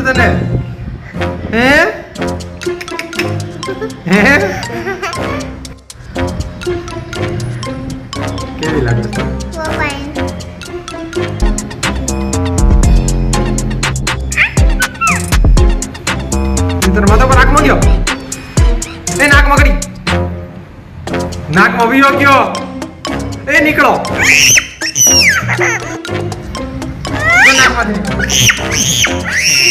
થયું તને? હે હે કેવી લાગે છે? તને માથા પર નાકમાં ગયો? એ નાકમાં કરી નાકમાં વીયો ગયો. એ નીકળો નાકમાંથી.